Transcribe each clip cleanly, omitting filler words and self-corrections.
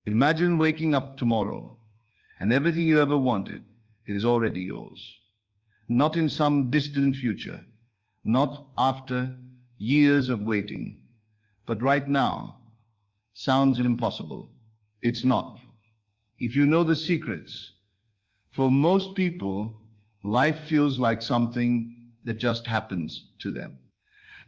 Imagine waking up tomorrow and everything you ever wanted is already yours. Not in some distant future, not after years of waiting, but right now. Sounds impossible. It's not. If you know the secrets, for most people, life feels like something that just happens to them.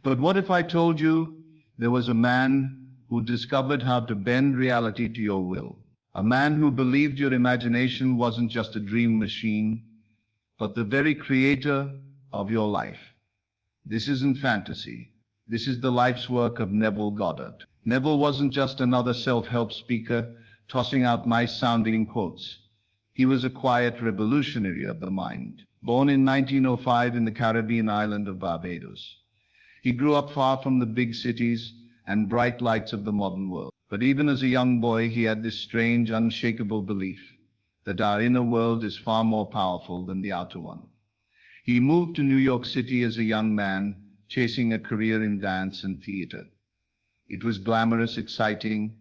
But what if I told you there was a man who discovered how to bend reality to your will? A man who believed your imagination wasn't just a dream machine, but the very creator of your life. This isn't fantasy. This is the life's work of Neville Goddard. Neville wasn't just another self-help speaker tossing out nice-sounding quotes. He was a quiet revolutionary of the mind. Born in 1905 in the Caribbean island of Barbados, he grew up far from the big cities and bright lights of the modern world. But even as a young boy, he had this strange, unshakable belief that our inner world is far more powerful than the outer one. He moved to New York City as a young man, chasing a career in dance and theater. It was glamorous, exciting,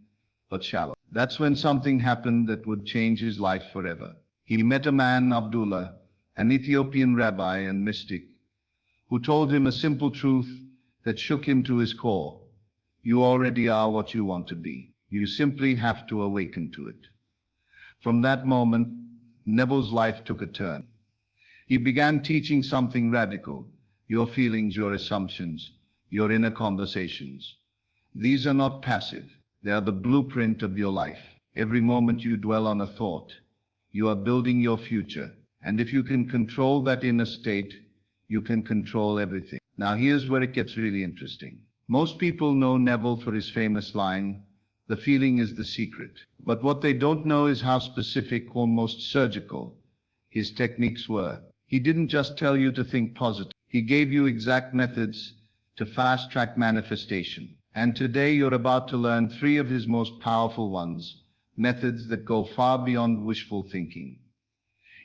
but shallow. That's when something happened that would change his life forever. He met a man, Abdullah, an Ethiopian rabbi and mystic, who told him a simple truth that shook him to his core. You already are what you want to be. You simply have to awaken to it. From that moment, Neville's life took a turn. He began teaching something radical. Your feelings, your assumptions, your inner conversations. These are not passive. They are the blueprint of your life. Every moment you dwell on a thought, you are building your future. And if you can control that inner state, you can control everything. Now here's where it gets really interesting. Most people know Neville for his famous line, "The feeling is the secret." But what they don't know is how specific, almost surgical, his techniques were. He didn't just tell you to think positive. He gave you exact methods to fast-track manifestation. And today you're about to learn 3 of his most powerful ones, methods that go far beyond wishful thinking.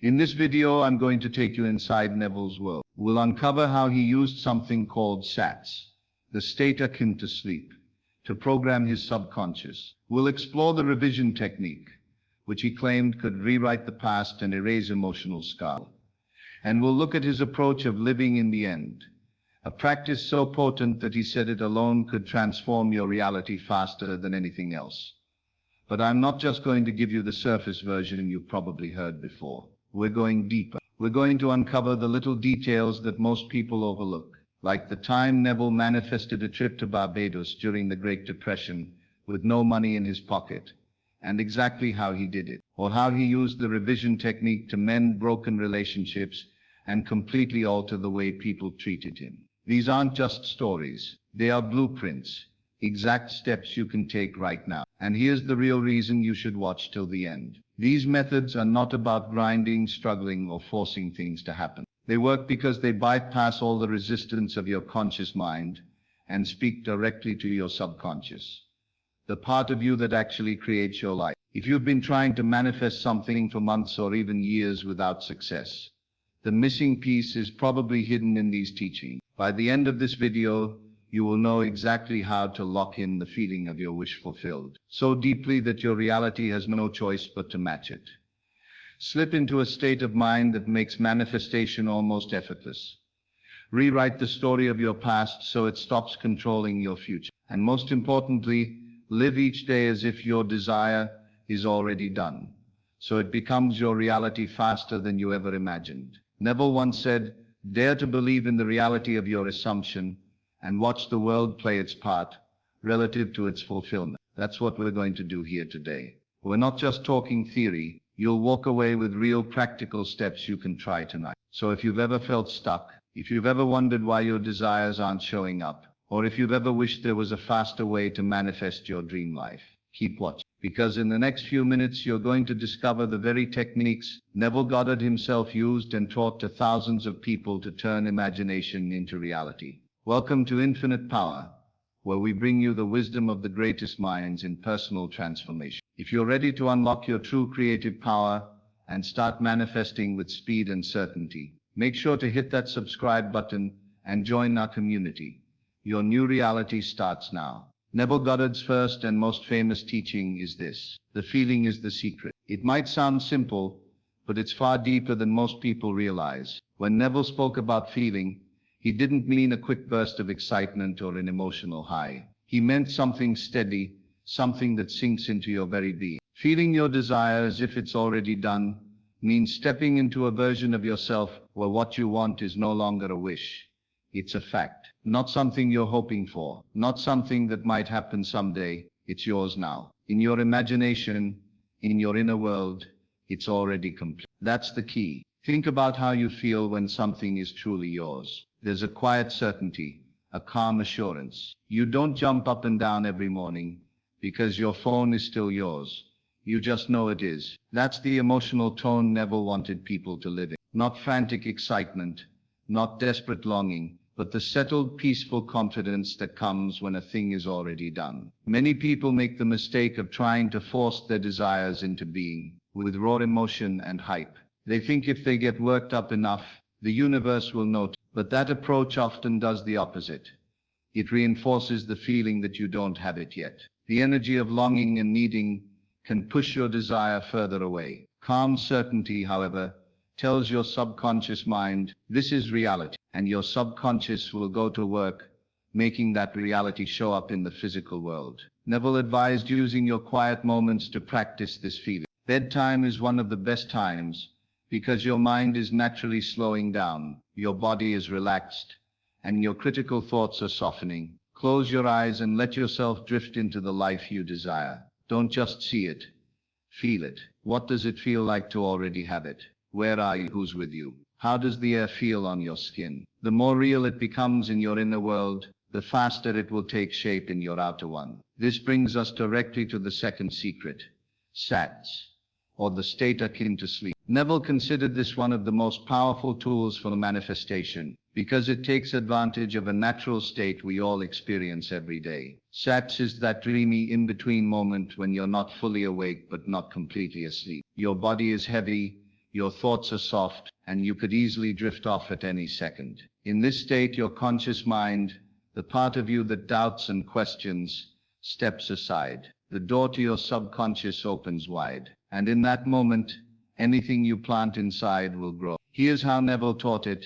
In this video, I'm going to take you inside Neville's world. We'll uncover how he used something called SATS, the state akin to sleep, to program his subconscious. We'll explore the revision technique, which he claimed could rewrite the past and erase emotional scars. And we'll look at his approach of living in the end, a practice so potent that he said it alone could transform your reality faster than anything else. But I'm not just going to give you the surface version you've probably heard before. We're going deeper. We're going to uncover the little details that most people overlook, like the time Neville manifested a trip to Barbados during the Great Depression with no money in his pocket, and exactly how he did it, or how he used the revision technique to mend broken relationships and completely alter the way people treated him. These aren't just stories. They are blueprints, exact steps you can take right now. And here's the real reason you should watch till the end. These methods are not about grinding, struggling, or forcing things to happen. They work because they bypass all the resistance of your conscious mind and speak directly to your subconscious, the part of you that actually creates your life. If you've been trying to manifest something for months or even years without success, the missing piece is probably hidden in these teachings. By the end of this video, you will know exactly how to lock in the feeling of your wish fulfilled, so deeply that your reality has no choice but to match it. Slip into a state of mind that makes manifestation almost effortless. Rewrite the story of your past so it stops controlling your future. And most importantly, live each day as if your desire is already done, so it becomes your reality faster than you ever imagined. Neville once said, "Dare to believe in the reality of your assumption and watch the world play its part relative to its fulfillment." That's what we're going to do here today. We're not just talking theory. You'll walk away with real practical steps you can try tonight. So if you've ever felt stuck, if you've ever wondered why your desires aren't showing up, or if you've ever wished there was a faster way to manifest your dream life, keep watching. Because in the next few minutes, you're going to discover the very techniques Neville Goddard himself used and taught to thousands of people to turn imagination into reality. Welcome to Infinite Power, where we bring you the wisdom of the greatest minds in personal transformation. If you're ready to unlock your true creative power and start manifesting with speed and certainty, make sure to hit that subscribe button and join our community. Your new reality starts now. Neville Goddard's first and most famous teaching is this: the feeling is the secret. It might sound simple, but it's far deeper than most people realize. When Neville spoke about feeling, he didn't mean a quick burst of excitement or an emotional high. He meant something steady, something that sinks into your very being. Feeling your desire as if it's already done means stepping into a version of yourself where what you want is no longer a wish. It's a fact, not something you're hoping for, not something that might happen someday. It's yours now. In your imagination, in your inner world, it's already complete. That's the key. Think about how you feel when something is truly yours. There's a quiet certainty, a calm assurance. You don't jump up and down every morning because your phone is still yours. You just know it is. That's the emotional tone Neville wanted people to live in. Not frantic excitement, not desperate longing, but the settled, peaceful confidence that comes when a thing is already done. Many people make the mistake of trying to force their desires into being with raw emotion and hype. They think if they get worked up enough, the universe will notice. But that approach often does the opposite. It reinforces the feeling that you don't have it yet. The energy of longing and needing can push your desire further away. Calm certainty, however, tells your subconscious mind this is reality, and your subconscious will go to work making that reality show up in the physical world. Neville advised using your quiet moments to practice this feeling. Bedtime is one of the best times because your mind is naturally slowing down, your body is relaxed, and your critical thoughts are softening. Close your eyes and let yourself drift into the life you desire. Don't just see it, feel it. What does it feel like to already have it? Where are you? Who's with you? How does the air feel on your skin? The more real it becomes in your inner world, the faster it will take shape in your outer one. This brings us directly to the second secret, SATS, or the state akin to sleep. Neville considered this one of the most powerful tools for manifestation because it takes advantage of a natural state we all experience every day. SATS is that dreamy in-between moment when you're not fully awake but not completely asleep. Your body is heavy, your thoughts are soft, and you could easily drift off at any second. In this state, your conscious mind, the part of you that doubts and questions, steps aside. The door to your subconscious opens wide. And in that moment, anything you plant inside will grow. Here's how Neville taught it.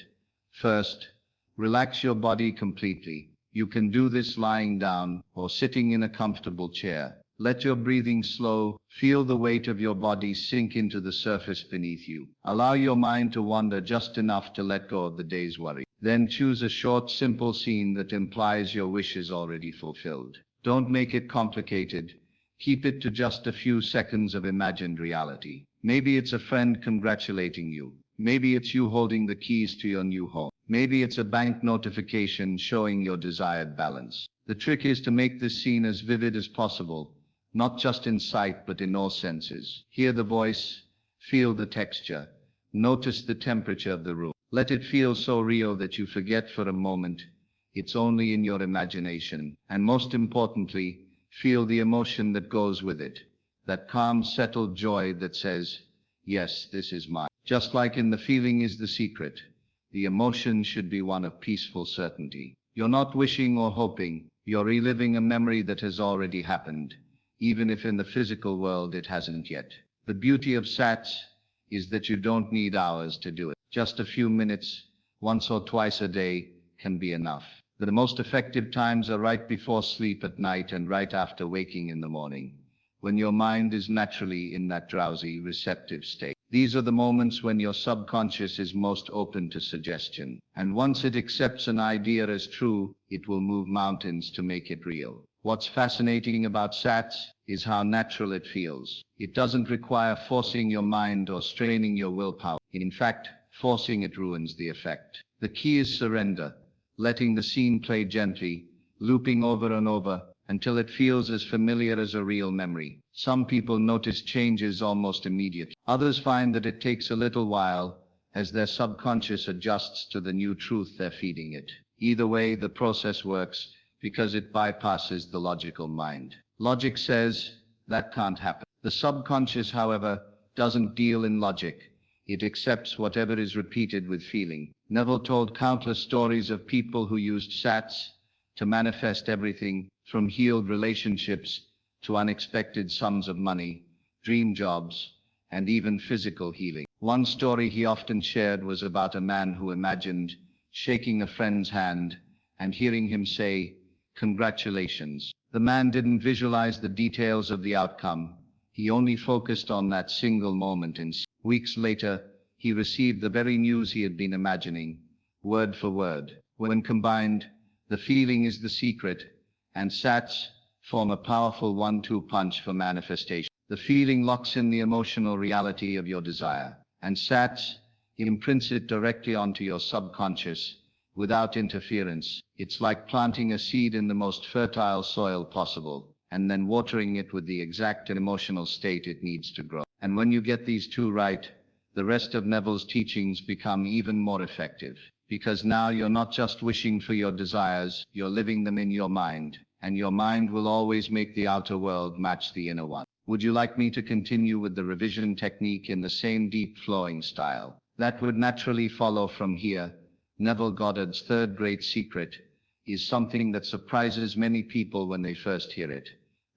First, relax your body completely. You can do this lying down or sitting in a comfortable chair. Let your breathing slow. Feel the weight of your body sink into the surface beneath you. Allow your mind to wander just enough to let go of the day's worry. Then choose a short, simple scene that implies your wish is already fulfilled. Don't make it complicated. Keep it to just a few seconds of imagined reality. Maybe it's a friend congratulating you. Maybe it's you holding the keys to your new home. Maybe it's a bank notification showing your desired balance. The trick is to make this scene as vivid as possible, not just in sight but in all senses. Hear the voice, feel the texture, notice the temperature of the room. Let it feel so real that you forget for a moment it's only in your imagination. And most importantly, feel the emotion that goes with it. That calm, settled joy that says, yes, this is mine. Just like in the feeling is the secret, the emotion should be one of peaceful certainty. You're not wishing or hoping, you're reliving a memory that has already happened, even if in the physical world it hasn't yet. The beauty of SATS is that you don't need hours to do it. Just a few minutes, once or twice a day, can be enough. The most effective times are right before sleep at night and right after waking in the morning, when your mind is naturally in that drowsy, receptive state. These are the moments when your subconscious is most open to suggestion. And once it accepts an idea as true, it will move mountains to make it real. What's fascinating about SATS is how natural it feels. It doesn't require forcing your mind or straining your willpower. In fact, forcing it ruins the effect. The key is surrender, letting the scene play gently, looping over and over, until it feels as familiar as a real memory. Some people notice changes almost immediately. Others find that it takes a little while as their subconscious adjusts to the new truth they're feeding it. Either way, the process works because it bypasses the logical mind. Logic says that can't happen. The subconscious, however, doesn't deal in logic. It accepts whatever is repeated with feeling. Neville told countless stories of people who used SATS to manifest everything from healed relationships to unexpected sums of money, dream jobs, and even physical healing. One story he often shared was about a man who imagined shaking a friend's hand and hearing him say, "Congratulations." The man didn't visualize the details of the outcome. He only focused on that single moment, and weeks later, he received the very news he had been imagining, word for word. When combined, the feeling is the secret, and SATs form a powerful 1-2 punch for manifestation. The feeling locks in the emotional reality of your desire, and SATs imprints it directly onto your subconscious without interference. It's like planting a seed in the most fertile soil possible, and then watering it with the exact emotional state it needs to grow. And when you get these two right, the rest of Neville's teachings become even more effective. Because now you're not just wishing for your desires, you're living them in your mind, and your mind will always make the outer world match the inner one. Would you like me to continue with the revision technique in the same deep flowing style? That would naturally follow from here. Neville Goddard's third great secret is something that surprises many people when they first hear it: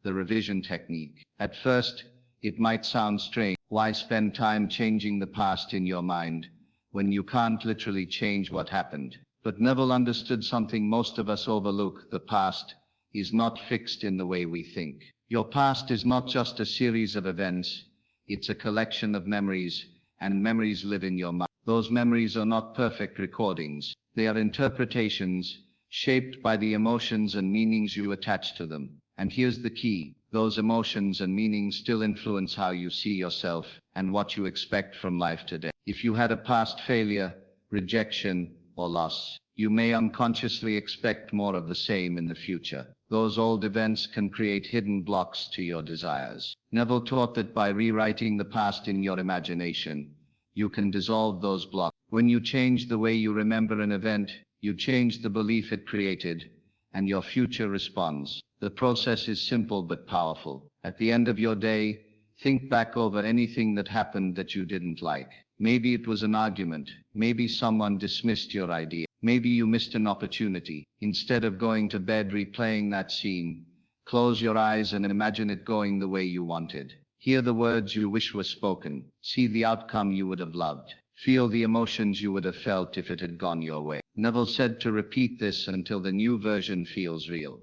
the revision technique. At first, it might sound strange. Why spend time changing the past in your mind when you can't literally change what happened? But Neville understood something most of us overlook. The past is not fixed in the way we think. Your past is not just a series of events, it's a collection of memories, and memories live in your mind. Those memories are not perfect recordings. They are interpretations shaped by the emotions and meanings you attach to them. And here's the key: those emotions and meanings still influence how you see yourself and what you expect from life today. If you had a past failure, rejection, or loss, you may unconsciously expect more of the same in the future. Those old events can create hidden blocks to your desires. Neville taught that by rewriting the past in your imagination, you can dissolve those blocks. When you change the way you remember an event, you change the belief it created, and your future responds. The process is simple but powerful. At the end of your day, think back over anything that happened that you didn't like. Maybe it was an argument. Maybe someone dismissed your idea. Maybe you missed an opportunity. Instead of going to bed replaying that scene, close your eyes and imagine it going the way you wanted. Hear the words you wish were spoken. See the outcome you would have loved. Feel the emotions you would have felt if it had gone your way. Neville said to repeat this until the new version feels real,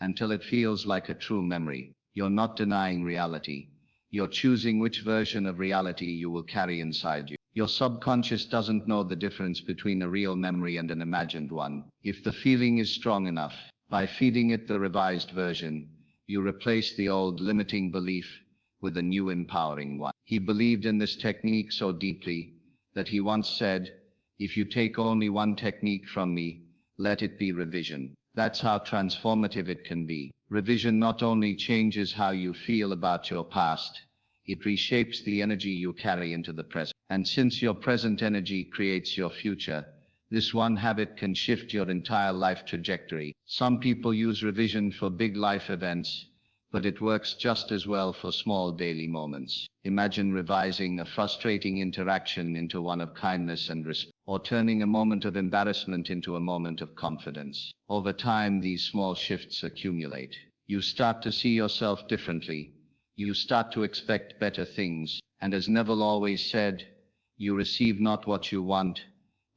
until it feels like a true memory. You're not denying reality. You're choosing which version of reality you will carry inside you. Your subconscious doesn't know the difference between a real memory and an imagined one. If the feeling is strong enough, by feeding it the revised version, you replace the old limiting belief with a new empowering one. He believed in this technique so deeply that he once said, "If you take only one technique from me, let it be revision." That's how transformative it can be. Revision not only changes how you feel about your past, it reshapes the energy you carry into the present. And since your present energy creates your future, this one habit can shift your entire life trajectory. Some people use revision for big life events, but it works just as well for small daily moments. Imagine revising a frustrating interaction into one of kindness and respect, or turning a moment of embarrassment into a moment of confidence. Over time, these small shifts accumulate. You start to see yourself differently. You start to expect better things. And as Neville always said, you receive not what you want,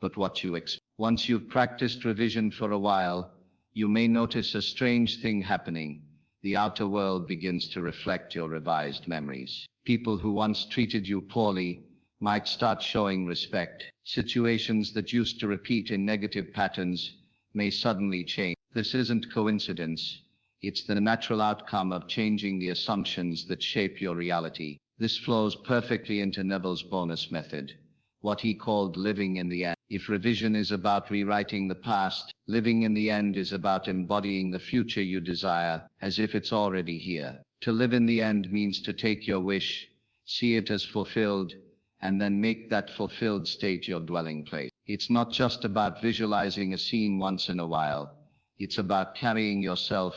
but what you expect. Once you've practiced revision for a while, you may notice a strange thing happening. The outer world begins to reflect your revised memories. People who once treated you poorly might start showing respect. Situations that used to repeat in negative patterns may suddenly change. This isn't coincidence. It's the natural outcome of changing the assumptions that shape your reality. This flows perfectly into Neville's bonus method, what he called living in the end. If revision is about rewriting the past, living in the end is about embodying the future you desire, as if it's already here. To live in the end means to take your wish, see it as fulfilled, and then make that fulfilled state your dwelling place. It's not just about visualizing a scene once in a while. It's about carrying yourself,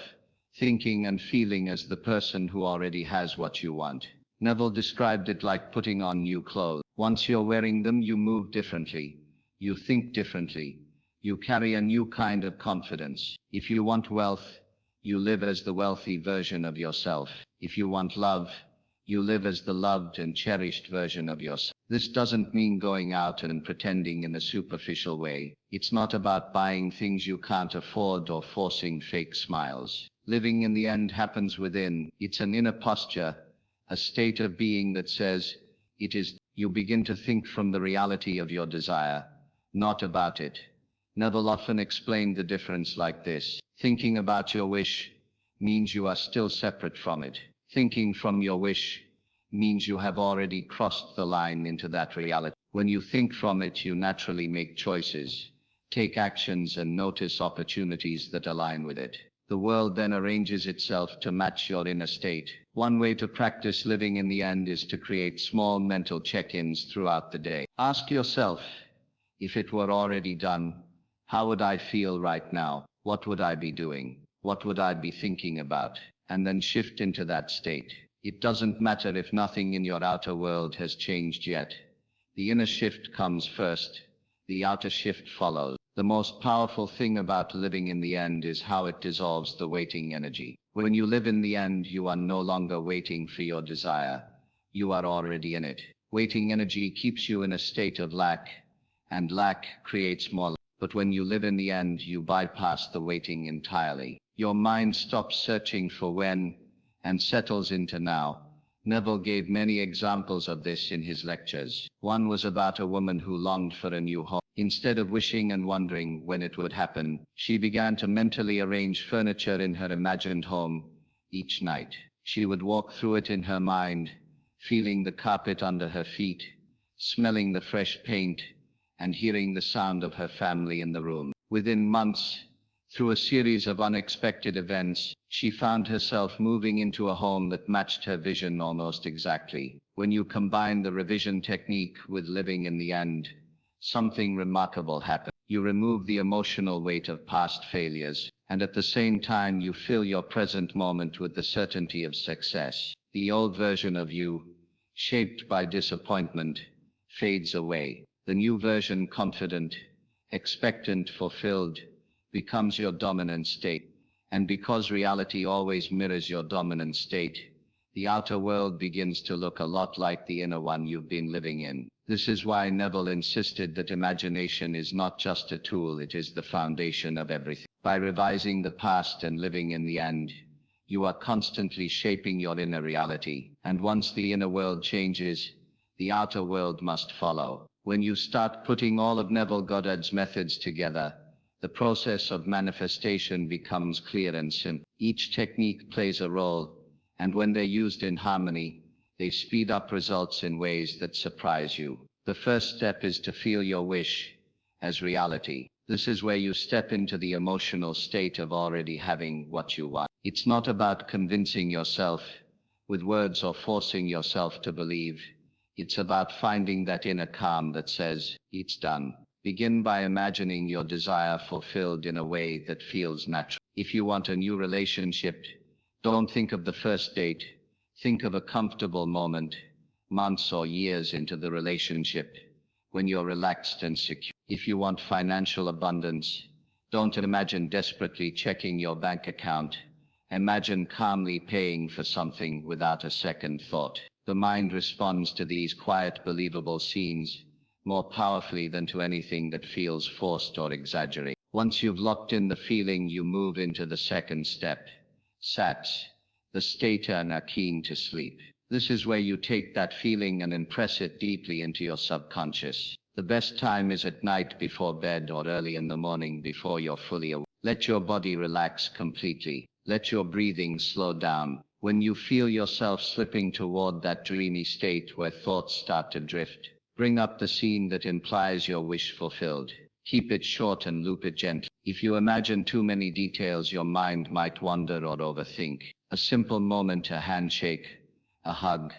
thinking and feeling as the person who already has what you want. Neville described it like putting on new clothes. Once you're wearing them, you move differently. You think differently. You carry a new kind of confidence. If you want wealth, you live as the wealthy version of yourself. If you want love, you live as the loved and cherished version of yourself. This doesn't mean going out and pretending in a superficial way. It's not about buying things you can't afford or forcing fake smiles. Living in the end happens within. It's an inner posture, a state of being that says, it is. You begin to think from the reality of your desire, not about it. Neville often explained the difference like this. Thinking about your wish means you are still separate from it. Thinking from your wish means you have already crossed the line into that reality. When you think from it, you naturally make choices, take actions, and notice opportunities that align with it. The world then arranges itself to match your inner state. One way to practice living in the end is to create small mental check-ins throughout the day. Ask yourself, if it were already done, how would I feel right now? What would I be doing? What would I be thinking about? And then shift into that state. It doesn't matter if nothing in your outer world has changed yet. The inner shift comes first. The outer shift follows. The most powerful thing about living in the end is how it dissolves the waiting energy. When you live in the end, you are no longer waiting for your desire. You are already in it. Waiting energy keeps you in a state of lack, and lack creates more. But when you live in the end, you bypass the waiting entirely. Your mind stops searching for when and settles into now. Neville gave many examples of this in his lectures. One was about a woman who longed for a new home. Instead of wishing and wondering when it would happen, she began to mentally arrange furniture in her imagined home each night. She would walk through it in her mind, feeling the carpet under her feet, smelling the fresh paint, and hearing the sound of her family in the room. Within months, through a series of unexpected events, she found herself moving into a home that matched her vision almost exactly. When you combine the revision technique with living in the end, something remarkable happens. You remove the emotional weight of past failures, and at the same time you fill your present moment with the certainty of success. The old version of you, shaped by disappointment, fades away. The new version, confident, expectant, fulfilled, becomes your dominant state. And because reality always mirrors your dominant state, the outer world begins to look a lot like the inner one you've been living in. This is why Neville insisted that imagination is not just a tool, it is the foundation of everything. By revising the past and living in the end, you are constantly shaping your inner reality. And once the inner world changes, the outer world must follow. When you start putting all of Neville Goddard's methods together, the process of manifestation becomes clear and simple. Each technique plays a role, and when they're used in harmony, they speed up results in ways that surprise you. The first step is to feel your wish as reality. This is where you step into the emotional state of already having what you want. It's not about convincing yourself with words or forcing yourself to believe. It's about finding that inner calm that says, it's done. Begin by imagining your desire fulfilled in a way that feels natural. If you want a new relationship, don't think of the first date. Think of a comfortable moment, months or years into the relationship, when you're relaxed and secure. If you want financial abundance, don't imagine desperately checking your bank account. Imagine calmly paying for something without a second thought. The mind responds to these quiet, believable scenes more powerfully than to anything that feels forced or exaggerated. Once you've locked in the feeling, you move into the second step, SATS, the state and are keen to sleep. This is where you take that feeling and impress it deeply into your subconscious. The best time is at night before bed or early in the morning before you're fully awake. Let your body relax completely. Let your breathing slow down. When you feel yourself slipping toward that dreamy state where thoughts start to drift, bring up the scene that implies your wish fulfilled. Keep it short and loop it gently. If you imagine too many details, your mind might wander or overthink. A simple moment, a handshake, a hug,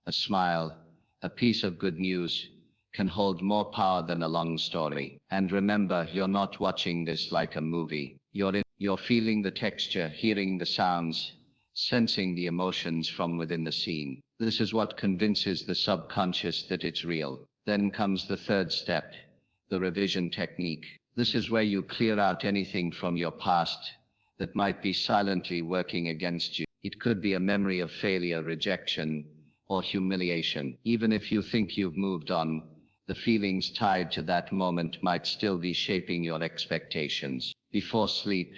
a smile, a piece of good news can hold more power than a long story. And remember, you're not watching this like a movie. You're feeling the texture, hearing the sounds, sensing the emotions from within the scene. This is what convinces the subconscious that it's real. Then comes the third step, the revision technique. This is where you clear out anything from your past that might be silently working against you. It could be a memory of failure, rejection, or humiliation. Even if you think you've moved on, the feelings tied to that moment might still be shaping your expectations. Before sleep,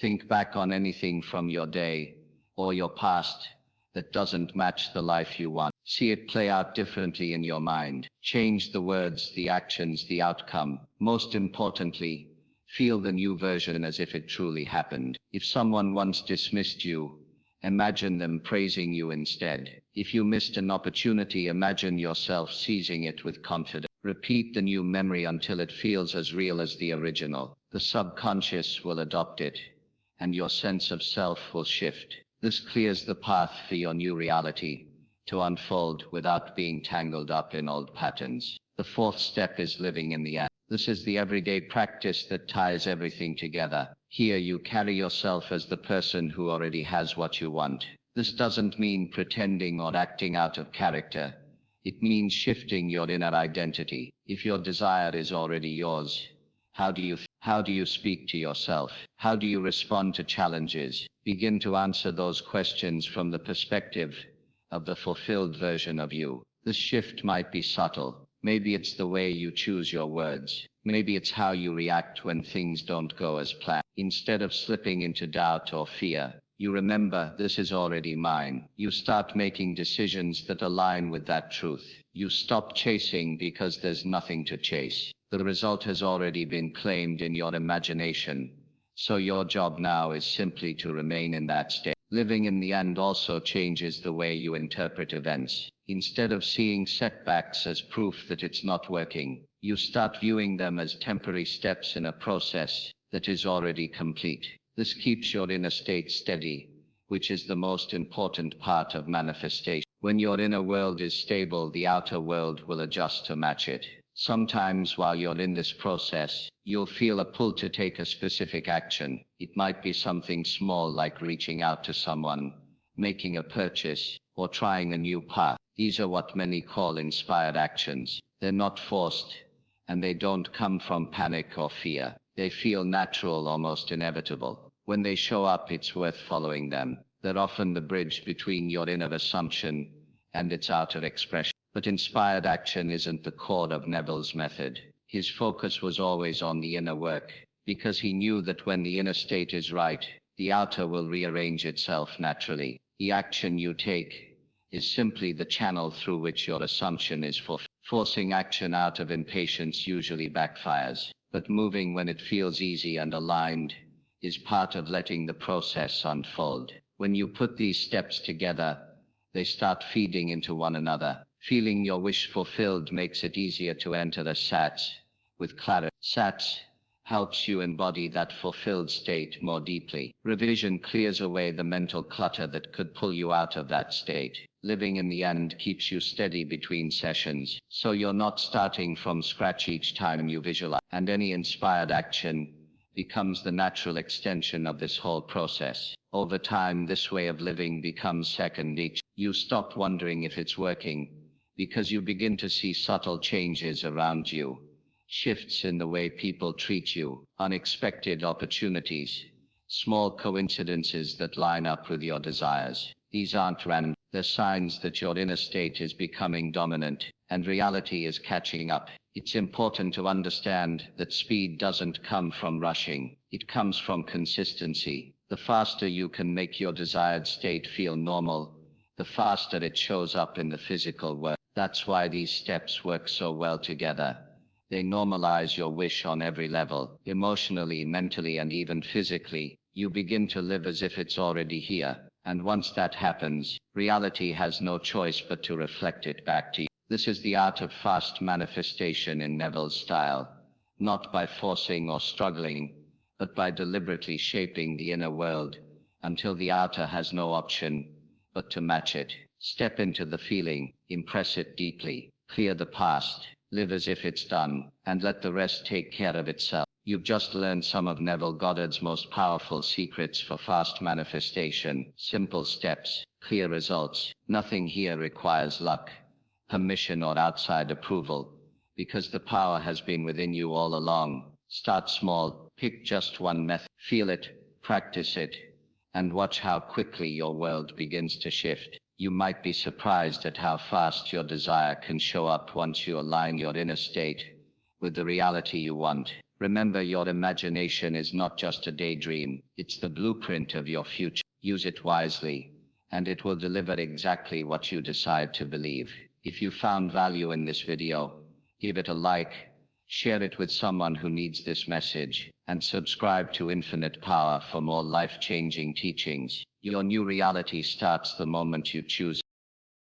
think back on anything from your day or your past that doesn't match the life you want. See it play out differently in your mind. Change the words, the actions, the outcome. Most importantly, feel the new version as if it truly happened. If someone once dismissed you, imagine them praising you instead. If you missed an opportunity, imagine yourself seizing it with confidence. Repeat the new memory until it feels as real as the original. The subconscious will adopt it, and your sense of self will shift. This clears the path for your new reality to unfold without being tangled up in old patterns. The fourth step is living in the end. This is the everyday practice that ties everything together. Here you carry yourself as the person who already has what you want. This doesn't mean pretending or acting out of character. It means shifting your inner identity. If your desire is already yours, how do you speak to yourself? How do you respond to challenges? Begin to answer those questions from the perspective of the fulfilled version of you. This shift might be subtle. Maybe it's the way you choose your words. Maybe it's how you react when things don't go as planned. Instead of slipping into doubt or fear, you remember, this is already mine. You start making decisions that align with that truth. You stop chasing because there's nothing to chase. The result has already been claimed in your imagination. So your job now is simply to remain in that state. Living in the end also changes the way you interpret events. Instead of seeing setbacks as proof that it's not working, you start viewing them as temporary steps in a process that is already complete. This keeps your inner state steady, which is the most important part of manifestation. When your inner world is stable, the outer world will adjust to match it. Sometimes while you're in this process, you'll feel a pull to take a specific action. It might be something small like reaching out to someone, making a purchase, or trying a new path. These are what many call inspired actions. They're not forced, and they don't come from panic or fear. They feel natural, almost inevitable. When they show up, it's worth following them. They're often the bridge between your inner assumption and its outer expression. But inspired action isn't the core of Neville's method. His focus was always on the inner work, because he knew that when the inner state is right, the outer will rearrange itself naturally. The action you take is simply the channel through which your assumption is fulfilled. Forcing action out of impatience usually backfires, but moving when it feels easy and aligned is part of letting the process unfold. When you put these steps together, they start feeding into one another. Feeling your wish fulfilled makes it easier to enter the SATS with clarity. SATS helps you embody that fulfilled state more deeply. Revision clears away the mental clutter that could pull you out of that state. Living in the end keeps you steady between sessions, so you're not starting from scratch each time you visualize. And any inspired action becomes the natural extension of this whole process. Over time, this way of living becomes second nature. You stop wondering if it's working, because you begin to see subtle changes around you. Shifts in the way people treat you, unexpected opportunities, small coincidences that line up with your desires. These aren't random. They're signs that your inner state is becoming dominant, and reality is catching up. It's important to understand that speed doesn't come from rushing. It comes from consistency. The faster you can make your desired state feel normal, the faster it shows up in the physical world. That's why these steps work so well together. They normalize your wish on every level, emotionally, mentally, and even physically. You begin to live as if it's already here. And once that happens, reality has no choice but to reflect it back to you. This is the art of fast manifestation in Neville's style. Not by forcing or struggling, but by deliberately shaping the inner world until the outer has no option but to match it. Step into the feeling, impress it deeply, clear the past, live as if it's done, and let the rest take care of itself. You've just learned some of Neville Goddard's most powerful secrets for fast manifestation. Simple steps, clear results. Nothing here requires luck, permission, or outside approval, because the power has been within you all along. Start small, pick just one method, feel it, practice it, and watch how quickly your world begins to shift. You might be surprised at how fast your desire can show up once you align your inner state with the reality you want. Remember, your imagination is not just a daydream, it's the blueprint of your future. Use it wisely, and it will deliver exactly what you decide to believe. If you found value in this video, give it a like, share it with someone who needs this message, and subscribe to Infinite Power for more life-changing teachings. Your new reality starts the moment you choose